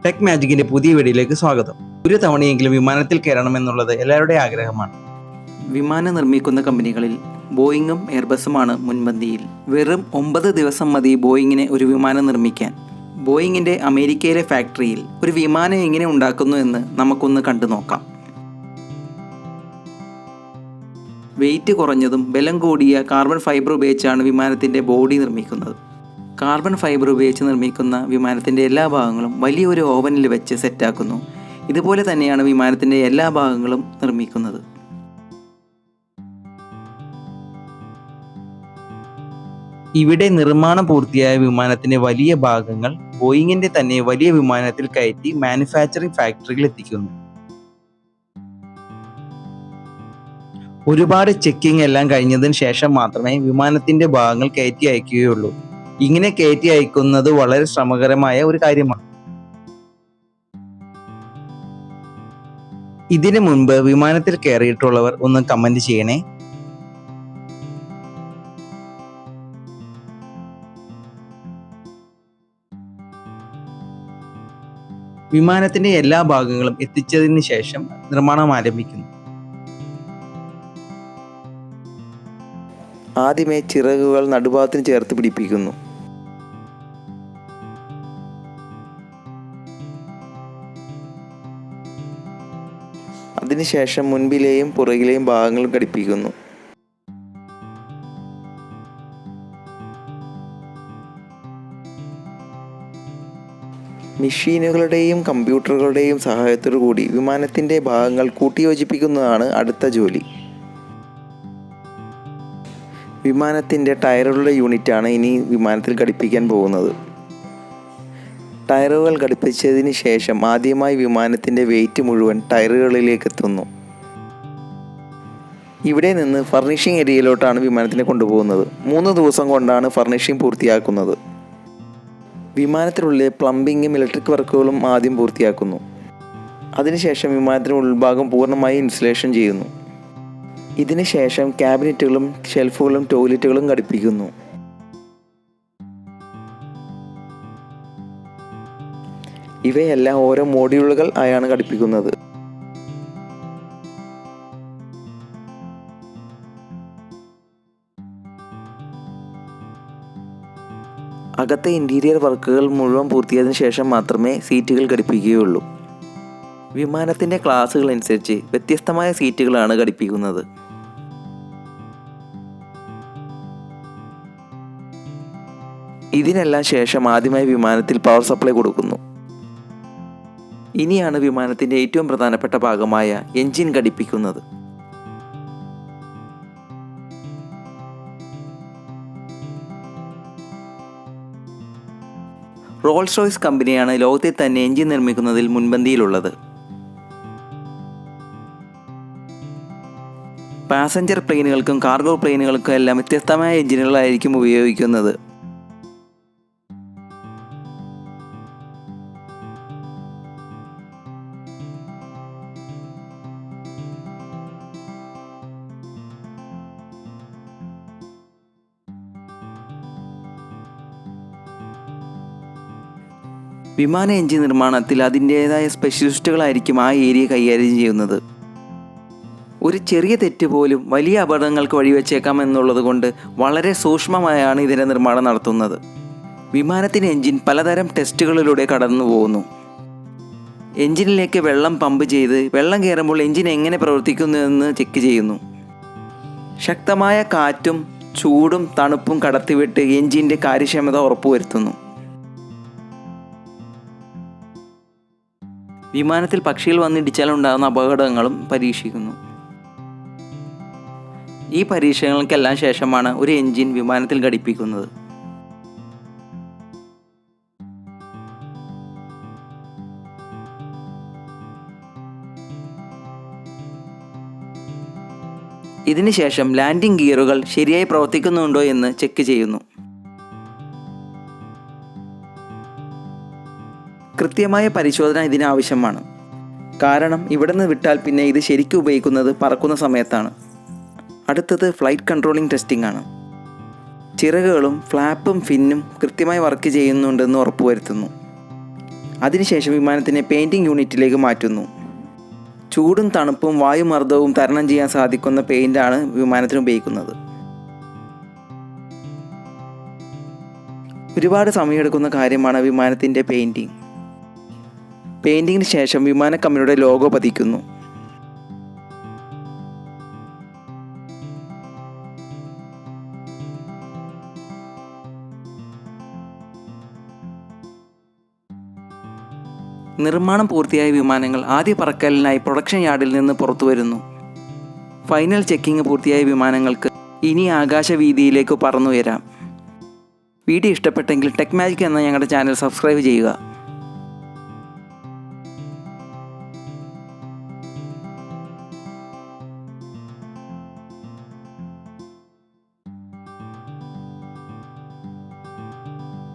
Tech മാജിക്കിന്റെ പുതിയ വീഡിയോയിലേക്ക് സ്വാഗതം. ഒരു തവണയെങ്കിലും വിമാനത്തിൽ കയറണമെന്നുള്ളത് എല്ലാവരുടെയും ആഗ്രഹമാണ്. വിമാനം നിർമ്മിക്കുന്ന കമ്പനികളിൽ ബോയിങ്ങും എയർബസുമാണ് മുൻപന്തിയിൽ. വെറും 9 ദിവസം മതി ബോയിങ്ങിന് ഒരു വിമാനം നിർമ്മിക്കാൻ. ബോയിങ്ങിൻ്റെ അമേരിക്കയിലെ ഫാക്ടറിയിൽ ഒരു വിമാനം എങ്ങനെ ഉണ്ടാക്കുന്നു എന്ന് നമുക്കൊന്ന് കണ്ടു നോക്കാം. വെയിറ്റ് കുറഞ്ഞതും ബലം കൂടിയ കാർബൺ ഫൈബർ ഉപയോഗിച്ചാണ് വിമാനത്തിൻ്റെ ബോഡി നിർമ്മിക്കുന്നത്. കാർബൺ ഫൈബർ ഉപയോഗിച്ച് നിർമ്മിക്കുന്ന വിമാനത്തിൻ്റെ എല്ലാ ഭാഗങ്ങളും വലിയൊരു ഓവനിൽ വെച്ച് സെറ്റാക്കുന്നു. ഇതുപോലെ തന്നെയാണ് വിമാനത്തിൻ്റെ എല്ലാ ഭാഗങ്ങളും നിർമ്മിക്കുന്നത്. ഇവിടെ നിർമ്മാണം പൂർത്തിയായ വിമാനത്തിന്റെ വലിയ ഭാഗങ്ങൾ ബോയിങ്ങിന്റെ തന്നെ വലിയ വിമാനത്തിൽ കയറ്റി മാനുഫാക്ചറിംഗ് ഫാക്ടറിയിൽ എത്തിക്കുന്നു. ഒരുപാട് ചെക്കിംഗ് എല്ലാം കഴിഞ്ഞതിന് ശേഷം മാത്രമേ വിമാനത്തിന്റെ ഭാഗങ്ങൾ കയറ്റി അയക്കുകയുള്ളൂ. ഇങ്ങനെ കയറ്റി അയക്കുന്നത് വളരെ ശ്രമകരമായ ഒരു കാര്യമാണ്. ഇതിനു മുൻപ് വിമാനത്തിൽ കയറിയിട്ടുള്ളവർ ഒന്ന് കമന്റ് ചെയ്യണേ. വിമാനത്തിന്റെ എല്ലാ ഭാഗങ്ങളും എത്തിച്ചതിന് ശേഷം നിർമ്മാണം ആരംഭിക്കുന്നു. ആദ്യമേ ചിറകുകൾ നടുഭാഗത്തിന് ചേർത്ത് പിടിപ്പിക്കുന്നു. അതിനുശേഷം മുൻപിലെയും പുറകിലെയും ഭാഗങ്ങളും ഘടിപ്പിക്കുന്നു. മെഷീനുകളുടെയും കമ്പ്യൂട്ടറുകളുടെയും സഹായത്തോടു കൂടി വിമാനത്തിൻ്റെ ഭാഗങ്ങൾ കൂട്ടിയോജിപ്പിക്കുന്നതാണ് അടുത്ത ജോലി. വിമാനത്തിൻ്റെ ടയറുകളുടെ യൂണിറ്റാണ് ഇനി വിമാനത്തിൽ ഘടിപ്പിക്കാൻ പോകുന്നത്. ടയറുകൾ ഘടിപ്പിച്ചതിന് ശേഷം ആദ്യമായി വിമാനത്തിൻ്റെ വെയിറ്റ് മുഴുവൻ ടയറുകളിലേക്ക് എത്തുന്നു. ഇവിടെ നിന്ന് ഫർണിഷിംഗ് ഏരിയയിലോട്ടാണ് വിമാനത്തിനെ കൊണ്ടുപോകുന്നത്. 3 ദിവസം കൊണ്ടാണ് ഫർണിഷിംഗ് പൂർത്തിയാക്കുന്നത്. വിമാനത്തിനുള്ളിൽ പ്ലംബിങ്ങും ഇലക്ട്രിക് വർക്കുകളും ആദ്യം പൂർത്തിയാക്കുന്നു. അതിനുശേഷം വിമാനത്തിൻ്റെ ഉൾഭാഗം പൂർണ്ണമായി ഇൻസുലേഷൻ ചെയ്യുന്നു. ഇതിനുശേഷം ക്യാബിനറ്റുകളും ഷെൽഫുകളും ടോയ്ലറ്റുകളും ഘടിപ്പിക്കുന്നു. ഇവയെല്ലാം ഓരോ മോഡ്യൂളുകൾ ആയാണ് ഘടിപ്പിക്കുന്നത്. അകത്തെ ഇൻറ്റീരിയർ വർക്കുകൾ മുഴുവൻ പൂർത്തിയായതിനു ശേഷം മാത്രമേ സീറ്റുകൾ ഘടിപ്പിക്കുകയുള്ളൂ. വിമാനത്തിൻ്റെ ക്ലാസ്സുകൾ അനുസരിച്ച് വ്യത്യസ്തമായ സീറ്റുകളാണ് ഘടിപ്പിക്കുന്നത്. ഇതിനെല്ലാം ശേഷം ആദ്യമായി വിമാനത്തിൽ പവർ സപ്ലൈ കൊടുക്കുന്നു. ഇനിയാണ് വിമാനത്തിൻ്റെ ഏറ്റവും പ്രധാനപ്പെട്ട ഭാഗമായ എൻജിൻ ഘടിപ്പിക്കുന്നത്. റോൾസ് റോയ്സ് കമ്പനിയാണ് ലോകത്തിൽ തന്നെ എൻജിൻ നിർമ്മിക്കുന്നതിൽ മുൻപന്തിയിലുള്ളത്. പാസഞ്ചർ പ്ലെയിനുകൾക്കും കാർഗോ പ്ലെയിനുകൾക്കും എല്ലാം വ്യത്യസ്തമായ എൻജിനുകളായിരിക്കും ഉപയോഗിക്കുന്നത്. വിമാന എൻജിൻ നിർമ്മാണത്തിൽ അതിൻ്റേതായ സ്പെഷ്യലിസ്റ്റുകളായിരിക്കും ആ ഏരിയ കൈകാര്യം ചെയ്യുന്നത്. ഒരു ചെറിയ തെറ്റ് പോലും വലിയ അപകടങ്ങൾക്ക് വഴിവെച്ചേക്കാം എന്നുള്ളത് കൊണ്ട് വളരെ സൂക്ഷ്മമായാണ് ഇതിൻ്റെ നിർമ്മാണം നടത്തുന്നത്. വിമാനത്തിൻ്റെ എൻജിൻ പലതരം ടെസ്റ്റുകളിലൂടെ കടന്നു പോകുന്നു. എൻജിനിലേക്ക് വെള്ളം പമ്പ് ചെയ്ത് വെള്ളം കയറുമ്പോൾ എൻജിൻ എങ്ങനെ പ്രവർത്തിക്കുന്നു എന്ന് ചെക്ക് ചെയ്യുന്നു. ശക്തമായ കാറ്റും ചൂടും തണുപ്പും കടത്തിവിട്ട് എൻജിൻ്റെ കാര്യക്ഷമത ഉറപ്പുവരുത്തുന്നു. വിമാനത്തിൽ പക്ഷികൾ വന്നിടിച്ചാലുണ്ടാകുന്ന അപകടങ്ങളും പരീക്ഷിക്കുന്നു. ഈ പരീക്ഷണങ്ങൾക്കെല്ലാം ശേഷമാണ് ഒരു എൻജിൻ വിമാനത്തിൽ ഘടിപ്പിക്കുന്നത്. ഇതിനുശേഷം ലാൻഡിംഗ് ഗിയറുകൾ ശരിയായി പ്രവർത്തിക്കുന്നുണ്ടോ എന്ന് ചെക്ക് ചെയ്യുന്നു. കൃത്യമായ പരിശോധന ഇതിനാവശ്യമാണ്. കാരണം ഇവിടെ നിന്ന് വിട്ടാൽ പിന്നെ ഇത് ശരിക്കും ഉപയോഗിക്കുന്നത് പറക്കുന്ന സമയത്താണ്. അടുത്തത് ഫ്ലൈറ്റ് കൺട്രോളിംഗ് ടെസ്റ്റിംഗ് ആണ്. ചിറകുകളും ഫ്ലാപ്പും ഫിന്നും കൃത്യമായി വർക്ക് ചെയ്യുന്നുണ്ടെന്ന് ഉറപ്പുവരുത്തുന്നു. അതിനുശേഷം വിമാനത്തിനെ പെയിൻറ്റിംഗ് യൂണിറ്റിലേക്ക് മാറ്റുന്നു. ചൂടും തണുപ്പും വായുമർദ്ദവും തരണം ചെയ്യാൻ സാധിക്കുന്ന പെയിൻ്റാണ് വിമാനത്തിന് ഉപയോഗിക്കുന്നത്. ഒരുപാട് സമയമെടുക്കുന്ന കാര്യമാണ് വിമാനത്തിൻ്റെ പെയിൻറ്റിംഗ്. പെയിൻറ്റിങ്ങിന് ശേഷം വിമാന കമ്പനിയുടെ ലോഗോ പതിക്കുന്നു. നിർമ്മാണം പൂർത്തിയായ വിമാനങ്ങൾ ആദ്യ പറക്കലിനായി പ്രൊഡക്ഷൻ യാർഡിൽ നിന്ന് പുറത്തു വരുന്നു. ഫൈനൽ ചെക്കിംഗ് പൂർത്തിയായ വിമാനങ്ങൾക്ക് ഇനി ആകാശവീതിയിലേക്ക് പറന്നുയരാം. വീഡിയോ ഇഷ്ടപ്പെട്ടെങ്കിൽ ടെക് മാജിക് എന്ന ഞങ്ങളുടെ ചാനൽ സബ്സ്ക്രൈബ് ചെയ്യുക.